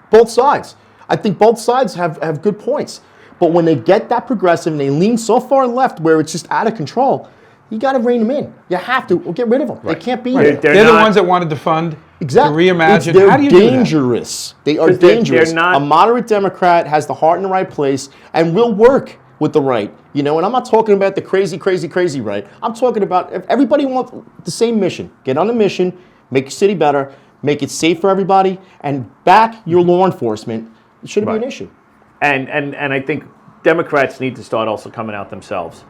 both sides. I think both sides have good points. But when they get that progressive and they lean so far left where it's just out of control, you got to rein them in. You have to, or get rid of them. They can't be there. They're the ones that wanted to fund, Exactly. to reimagine. They're How do you do that? dangerous. They are 'Cause they're dangerous. not- A moderate Democrat has the heart in the right place and will work with the right. And I'm not talking about the crazy right. I'm talking about if everybody wants the same mission. Get on the mission, make your city better, make it safe for everybody, and back your law enforcement. It shouldn't be an issue. And I think Democrats need to start also coming out themselves.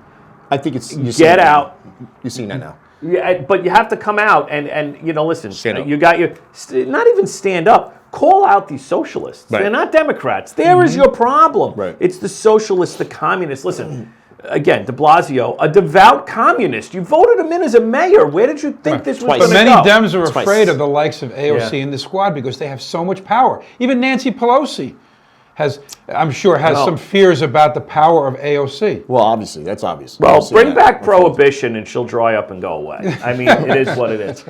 I think it's Get out. You're seeing that now. Yeah, but you have to come out and listen. Stand up. You got your not even stand up. Call out these socialists. Right. They're not Democrats. There is your problem. Right. It's the socialists, the communists. Listen, again, De Blasio, a devout communist. You voted him in as a mayor. Where did you think this was Twice. going But to many go? Dems are Twice. afraid of the likes of AOC Yeah. in the squad because they have so much power. Even Nancy Pelosi has some fears about the power of AOC. Well, obviously, that's obvious. Well, I've seen bring that. back prohibition and she'll dry up and go away. I mean, it is what it is.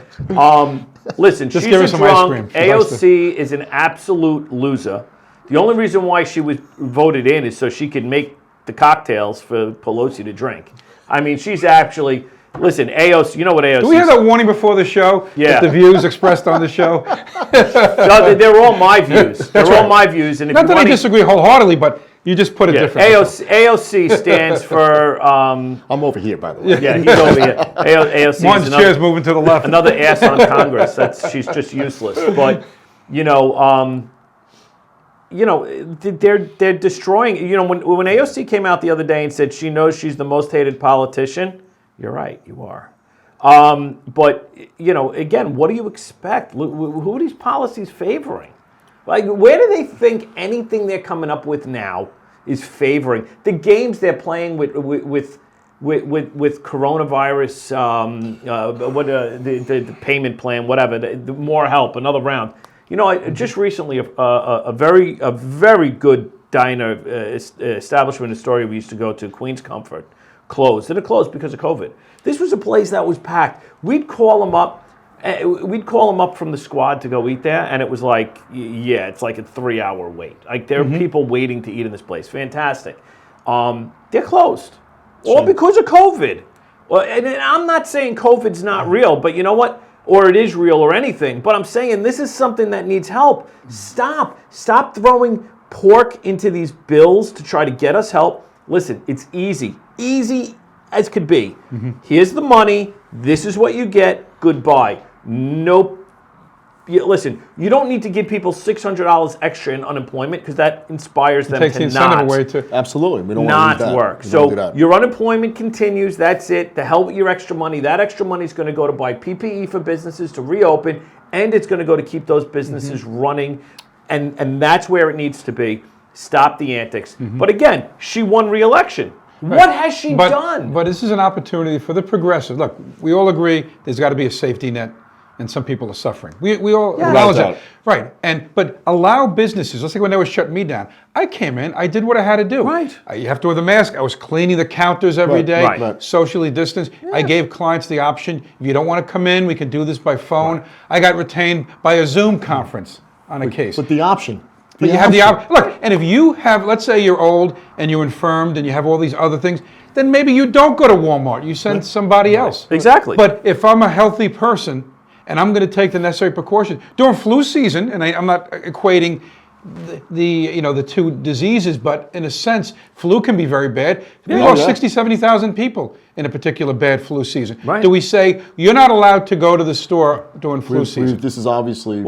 Listen, Just she's give her a some ice drunk. cream. She likes AOC is an absolute loser. The only reason why she was voted in is so she could make the cocktails for Pelosi to drink. I mean, she's actually, listen, AOC, you know what AOC Do we have that warning before the show? Yeah. That the views expressed on the show? No, they're all my views. They're all my views. And if Not you that I want disagree wholeheartedly, but you just put it differently. AOC stands for, I'm over here, by the way. yeah, he's over here. AOC One's is chair's moving to the left. another ass on Congress. She's just useless. But, they're destroying. When AOC came out the other day and said she knows she's the most hated politician, you're right, you are. But again, what do you expect? Who are these policies favoring? Like, where do they think anything they're coming up with now is favoring? The games they're playing with coronavirus, the payment plan, whatever, the more help, another round. Just recently, a very good diner establishment, Astoria we used to go to, Queen's Comfort, closed. And it closed because of COVID. This was a place that was packed. We'd call them up from the squad to go eat there, and it was like, it's like a 3-hour wait. Like, there are people waiting to eat in this place. Fantastic. They're closed. All because of COVID. Well, and I'm not saying COVID's not real, but you know what? Or it is real or anything. But I'm saying this is something that needs help. Stop throwing pork into these bills to try to get us help. Listen, it's easy as could be. Here's the money. This is what you get. Goodbye. Nope. Listen, you don't need to give people $600 extra in unemployment because that inspires them Takes to the incentive not, away to Absolutely. We don't not want to do that. work. We don't do So that. your unemployment continues. That's it. The hell with your extra money. That extra money is going to go to buy PPE for businesses to reopen, and it's going to go to keep those businesses running, and that's where it needs to be. Stop the antics. But again, she won re-election. Right. What has she done? But this is an opportunity for the progressive. Look, we all agree there's got to be a safety net, and some people are suffering. We all acknowledge that. Right. But allow businesses, let's say when they were shutting me down, I came in, I did what I had to do. Right. You have to wear the mask. I was cleaning the counters every day, Right. socially distanced. I gave clients the option, if you don't want to come in, we can do this by phone. I got retained by a Zoom conference on a case. But the option. But you have the option. Look, and if you have, let's say you're old and you're infirmed and you have all these other things, then maybe you don't go to Walmart. You send somebody else. Exactly. But if I'm a healthy person and I'm going to take the necessary precautions during flu season, and I'm not equating the two diseases, but in a sense, flu can be very bad. We lost 60, 70,000 people in a particular bad flu season. Right. Do we say you're not allowed to go to the store during flu season? This is obviously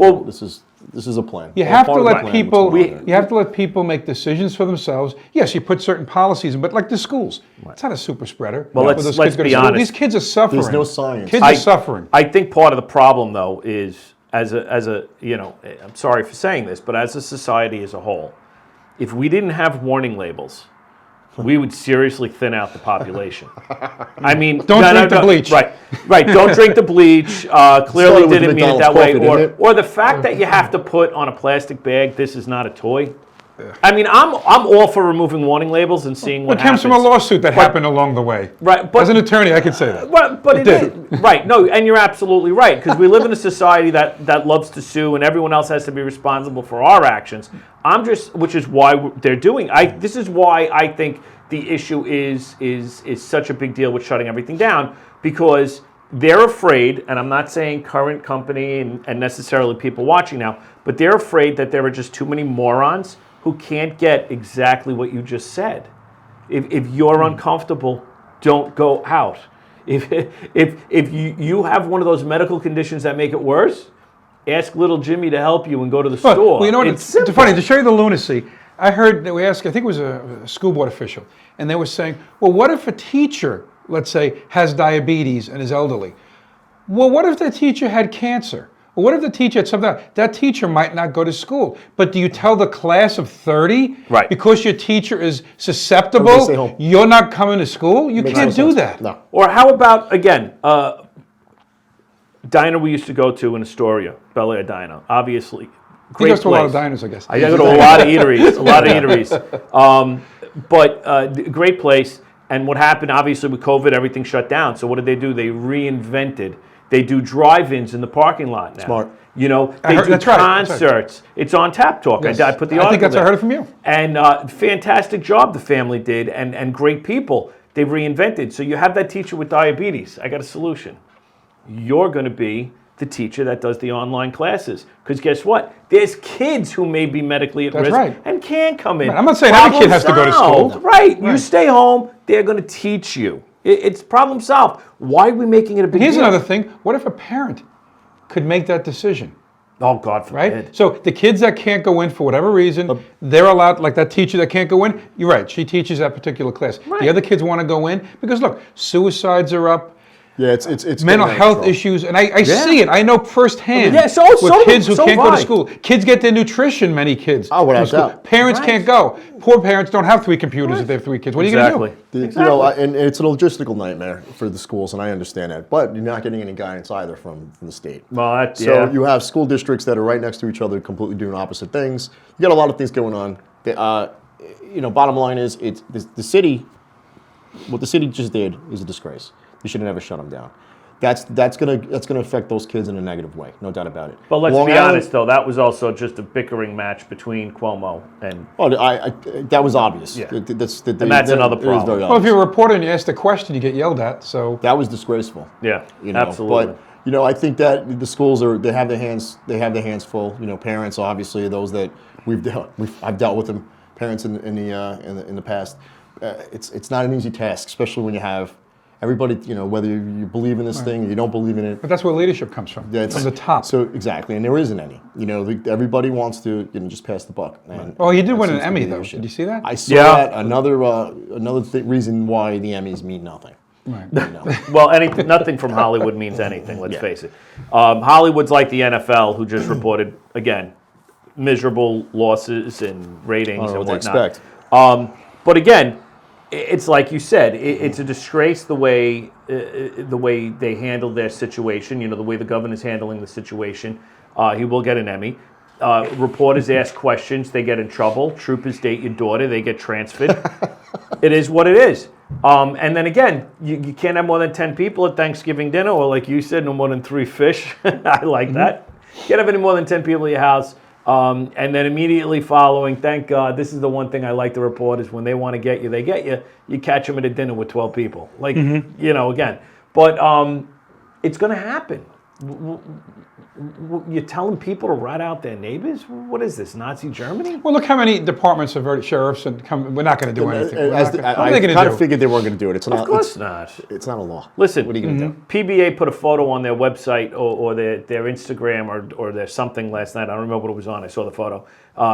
this is a plan. You have to let people. You have to let people make decisions for themselves. Yes, you put certain policies in, but like the schools, it's not a super spreader. Well, where let's those kids go to be school. honest. These kids are suffering. There's no science. Kids are suffering. I think part of the problem, though, is as a I'm sorry for saying this, but as a society as a whole, if we didn't have warning labels, we would seriously thin out the population. I mean, Don't drink the bleach. Right. Don't drink the bleach. Clearly with didn't the mean it that way. McDonald's coffee, didn't it? Or the fact that you have to put on a plastic bag, "This is not a toy." I mean, I'm all for removing warning labels and seeing what It comes happens. from a lawsuit that happened along the way. Right, but As an attorney, I can say that. but it did. is. Right, no, and you're absolutely right, because we live in a society that loves to sue, and everyone else has to be responsible for our actions. Which is why they're doing. This is why I think the issue is such a big deal with shutting everything down, because they're afraid, and I'm not saying current company and necessarily people watching now, but they're afraid that there are just too many morons who can't get exactly what you just said. If you're uncomfortable, don't go out. If you have one of those medical conditions that make it worse, ask little Jimmy to help you and go to the store. Well, you know what? It's It's funny, to show you the lunacy, I heard that we asked, I think it was a school board official, and they were saying, well, what if a teacher, let's say, has diabetes and is elderly? Well, what if the teacher had cancer? Well, what if the teacher had something? That teacher might not go to school. But do you tell the class of 30, Right. because your teacher is Stay susceptible, home. you're not coming to school? You Makes can't no do sense. that. No. Or how about, again, diner we used to go to in Astoria, Bel Air Diner, obviously. He Great goes to a lot of place. diners, I guess. I go to a lot of eateries, But great place. And what happened, obviously, with COVID, everything shut down. So what did? They reinvented. They do drive-ins in the parking lot now. Smart. You know, they do that's right, that's right. concerts. It's on Tap Talk. Yes. I put the I article think that's there. I heard it from you. And fantastic job the family did, and great people. They've reinvented. So you have that teacher with diabetes. I got a solution. You're going to be the teacher that does the online classes. Because guess what? There's kids who may be medically at That's risk right. and can't come in. Right. I'm not saying every kid has to go to Problem school. solved. Right. You stay home. They're going to teach you. It's problem solved. Why are we making it a big Here's deal? another thing. What if a parent could make that decision? Oh, God forbid. Right? So the kids that can't go in for whatever reason, they're allowed, like that teacher that can't go in, you're right, she teaches that particular class. Right. The other kids want to go in because look, suicides are up, Yeah, it's mental getting out of health control. issues, and I see it. I know firsthand Yeah, so with kids who so can't go have to I. school. Kids get their nutrition, many kids. Oh, without from school. doubt. Parents Right. can't go. Poor parents don't have 3 computers if they have 3 kids. What are you going to do? You know, and it's a logistical nightmare for the schools, and I understand that. But you're not getting any guidance either from the state. Well, So you have school districts that are right next to each other, completely doing opposite things. You got a lot of things going on. You know, bottom line is, it's the city. What the city just did is a disgrace. You should have never shut them down. That's gonna affect those kids in a negative way, no doubt about it. But let's Long be Island- honest, though, that was also just a bickering match between Cuomo and. Oh, that was obvious. Yeah. And that's another problem. Well, if you're a reporter and you ask a question, you get yelled at. So That was disgraceful. Yeah, You know? absolutely. But you know, I think that the schools they have their hands full. You know, parents obviously those that I've dealt with them. Parents in the past. It's not an easy task, especially when you have everybody. You know, whether you believe in this thing or you don't believe in it. but that's where leadership comes from. Yeah, it's from the top. So exactly, and there isn't any. You know, everybody wants to just pass the buck. And, Well, he did that win an seems to be Emmy, the though. issue. Did you see that? I saw Yeah. that. Another reason why the Emmys mean nothing. Right. You know. Well, nothing from Hollywood means anything, let's face it. Hollywood's like the NFL, who just reported, again, miserable losses in ratings I don't and know what they whatnot. expect. But again, it's like you said, it's a disgrace the way they handled their situation, you know, the way the governor's handling the situation. He will get an Emmy. Reporters ask questions, they get in trouble. Troopers date your daughter, they get transferred. It is what it is. And then again, you can't have more than 10 people at Thanksgiving dinner, or like you said, no more than 3 fish. I like that. Can't have any more than 10 people at your house. And then immediately following, thank God, this is the one thing I like to report is when they want to get you, they get you. You catch them at a dinner with 12 people. Like, you know, again. But it's going to happen. You're telling people to rat out their neighbors? What is this, Nazi Germany? Well, look how many departments have already, sheriffs, and we're not going to do anything. What are I they going kind to of do? figured they weren't going to do it. It's not. Of course not. It's not a law. Listen, What are you going to do? PBA put a photo on their website or their Instagram or their something last night. I don't remember what it was on. I saw the photo.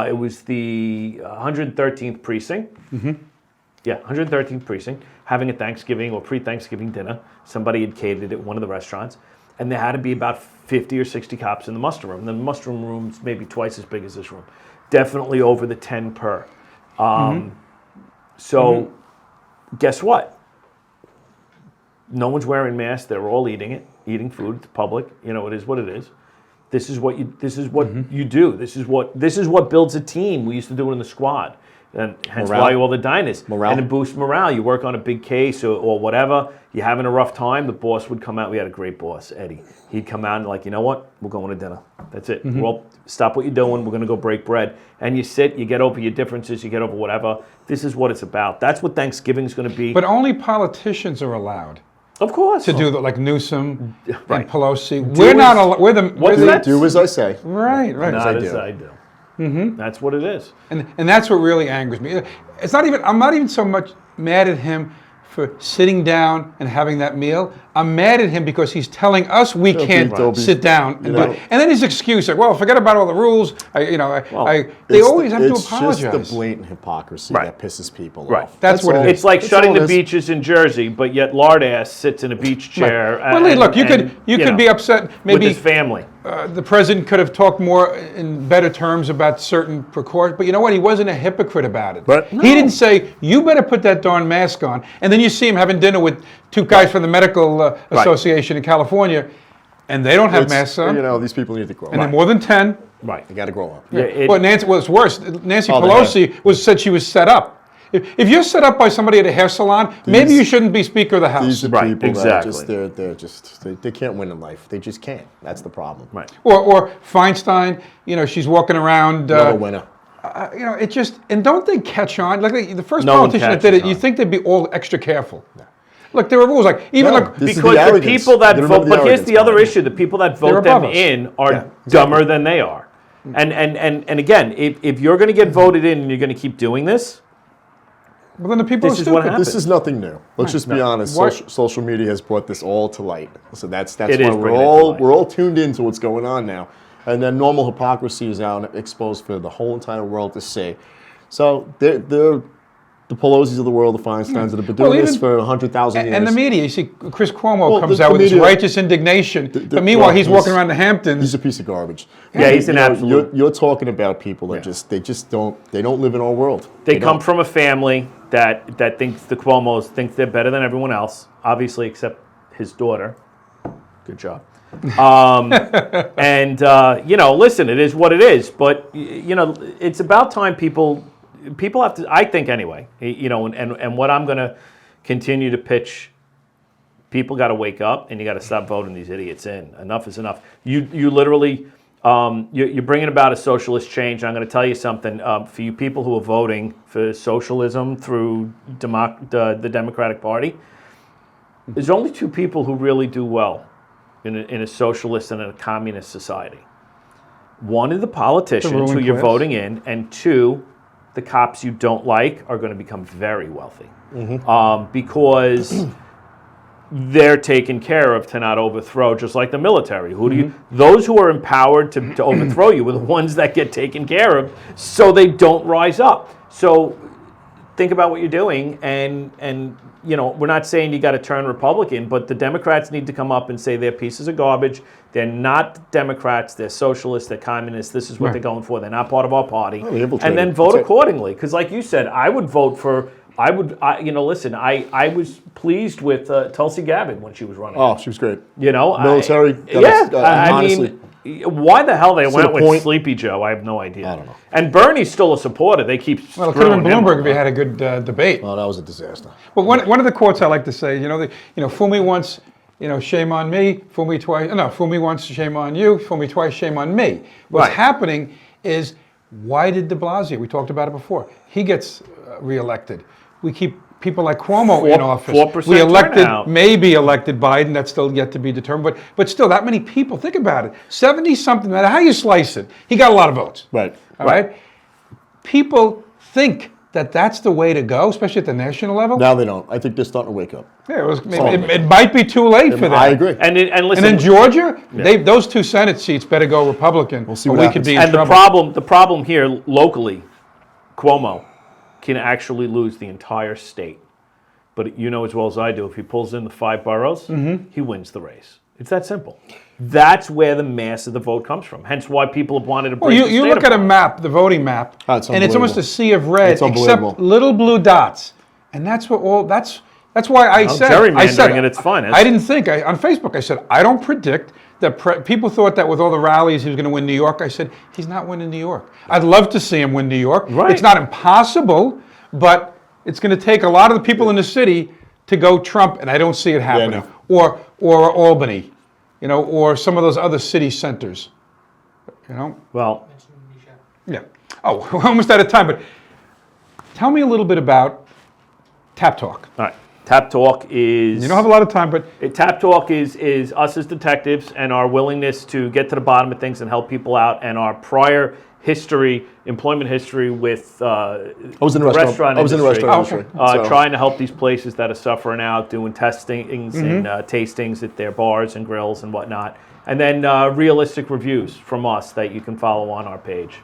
It was the 113th precinct. Yeah, 113th precinct, having a Thanksgiving or pre-Thanksgiving dinner. Somebody had catered at one of the restaurants, and there had to be about 50 or 60 cops in the muster room. And the muster room's maybe twice as big as this room. Definitely over the 10 per. So, guess what? No one's wearing masks. They're all eating food. It's public. You know, it is what it is. This is what you do. This is what builds a team. We used to do it in the squad. And hence Morale. why all the diners. Morale. And to boost morale. You work on a big case or whatever. You're having a rough time. The boss would come out. We had a great boss, Eddie. He'd come out and like, you know what? We're going to dinner. That's it. Well, stop what you're doing. We're going to go break bread. And you sit, you get over your differences, you get over whatever. This is what it's about. That's what Thanksgiving's going to be. But only politicians are allowed of course. to do that, like Newsom Right. and Pelosi. We're not allowed. We're the What's we're the- that? Do as I say. Right, right. Not I as do. I do. That's what it is. And that's what really angers me. It's not even. I'm not even so much mad at him for sitting down and having that meal. I'm mad at him because he's telling us we can't sit down and do it. And then his excuse, like, well, forget about all the rules. They always have to apologize. It's just the blatant hypocrisy that pisses people Right. off. That's what all. it is. It's like That's shutting all the it is. beaches in Jersey, but yet lard ass sits in a beach chair. Well, look, you could be upset. Maybe with his family. The president could have talked more in better terms about certain precautions, but you know what? He wasn't a hypocrite about it. But- He didn't say, you better put that darn mask on. And then you see him having dinner with 2 guys from the Medical Association in California, and they don't have It's, masks on. You know, these people need to grow And they're up. more than 10. Right. They got to grow up. Yeah, Well, Nancy was worse. Nancy Oh, they Pelosi said she was set up. If you're set up by somebody at a hair salon, maybe you shouldn't be Speaker of the House. These are Right, people exactly. that they can't win in life. They just can't. That's the problem. Right. Or Feinstein, she's walking around. Not a winner. It just, and don't they catch on? Like the first No one politician that did it, catches you on. think they'd be all extra careful. Look, there are rules. Like even No, like this is Because the the arrogance. people that You don't vote, have but here's arrogance the other behind it. issue: the people that They're vote them above us. in are Yeah, dumber than they are. And again, if you're going to get voted in and you're going to keep doing this, well, then the people This are is what stupid. happens. This is nothing new. Let's just be honest. What- Social media has brought this all to light. So that's It why is we're bringing it to all light. tuned into what's going on now. And then normal hypocrisy is out and exposed for the whole entire world to see. So they're the Pelosi's of the world, the Feinsteins that have been doing Well, this even- for 100,000 years. And the media, you see, Chris Cuomo Well, comes the out with his media- righteous indignation, the- but meanwhile well, he's walking around the He's Hamptons. a piece of garbage. Yeah, he's an You know, absolute- You're talking about people that just don't live in our world. they come don't. from a family that thinks the Cuomos think they're better than everyone else, obviously, except his daughter. Good job. And listen, it is what it is. But it's about time people have to. I think anyway. And what I'm going to continue to pitch. People got to wake up, and you got to stop voting these idiots in. Enough is enough. You literally. You're bringing about a socialist change. And I'm going to tell you something. For you people who are voting for socialism through the Democratic Party, there's only two people who really do well in a socialist and in a communist society. One is the politicians who ruling you're class. voting in, and two, the cops you don't like are going to become very wealthy because they're taken care of to not overthrow, just like the military. Those who are empowered to overthrow you are the ones that get taken care of, so they don't rise up. So think about what you're doing, and we're not saying you got to turn Republican, but the Democrats need to come up and say they're pieces of garbage. They're not Democrats. They're socialists. They're communists. This is what they're going for. They're not part of our party. they infiltrated. And then vote accordingly. Because, like you said, I would vote for. Listen. I was pleased with Tulsi Gabbard when she was running. Oh, she was great. I Military, honestly. mean, why the hell they the went with point- Sleepy Joe? I have no idea. I don't know. And Bernie's still a supporter. They keep Well, it could have been screwing him Bloomberg if over. he had a good debate. Oh, that was a disaster. Well, one of the quotes I like to say, fool me once, shame on me. Fool me twice. No, fool me once, shame on you. Fool me twice, shame on me. What's Right. happening is, why did de Blasio? We talked about it before. He gets reelected. We keep people like Cuomo in office. 4% We turnout. maybe elected Biden. That's still yet to be determined. But still, that many people. Think about it. 70-something. No matter how you slice it, he got a lot of votes. Right. All right. People think that that's the way to go, especially at the national level. Now they don't. I think they're starting to wake up. Yeah, it might be too late for that. I agree. And listen. And in Georgia, those two Senate seats better go Republican. We'll see or what we happens. could be in And trouble. the problem here locally, Cuomo can actually lose the entire state. But you know as well as I do, if he pulls in the 5 boroughs, he wins the race. It's that simple. That's where the mass of the vote comes from. Hence why people have wanted to Well, break the you state look at a apart. map, the voting map, Oh, it's and it's almost unbelievable. a sea of red, It's unbelievable. except little blue dots. And that's what that's why I said gerrymandering at its finest. I didn't think on Facebook. I said I don't predict that. People thought that with all the rallies he was going to win New York. I said he's not winning New York. I'd love to see him win New York. Right. It's not impossible, but it's going to take a lot of the people in the city to go Trump, and I don't see it happening. no. Or Albany, or some of those other city centers. Well, Yeah. Oh, we're almost out of time, but tell me a little bit about Tap Talk. all right. Tap Talk is... You don't have a lot of time, but Tap Talk is us as detectives and our willingness to get to the bottom of things and help people out, and our prior employment history with I was in the restaurant. I was in the industry. restaurant industry. So- Trying to help these places that are suffering out, doing testings and tastings at their bars and grills and whatnot. And then realistic reviews from us that you can follow on our page.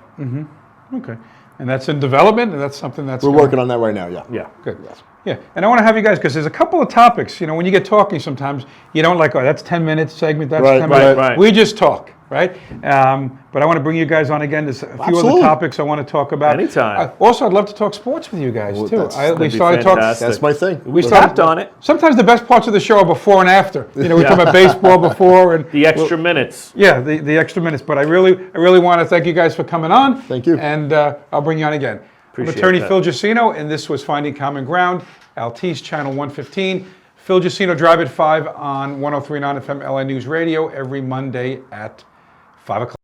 okay. And that's in development, and that's something that's We're working on that right now, yeah. Yeah. Good. Yeah, and I want to have you guys, because there's a couple of topics, when you get talking sometimes, you don't like, that's 10 minutes segment, that's Right, 10 right, minutes. right. We just talk, right? But I want to bring you guys on again. There's a few other Absolutely. topics I want to talk about. Anytime. Also, I'd love to talk sports with you guys, Well, too. that's- We that'd be started talking. fantastic. That's my thing. We Tapped on it. Sometimes the best parts of the show are before and after. We talk about baseball before and The extra minutes. yeah, the extra minutes. But I really want to thank you guys for coming on. Thank you. And I'll bring you on again. Appreciate Attorney that. Phil Giuliani, and this was Finding Common Ground, Altice Channel 115. Phil Giuliani, Drive at 5 on 103.9 FM LA News Radio every Monday at 5 o'clock.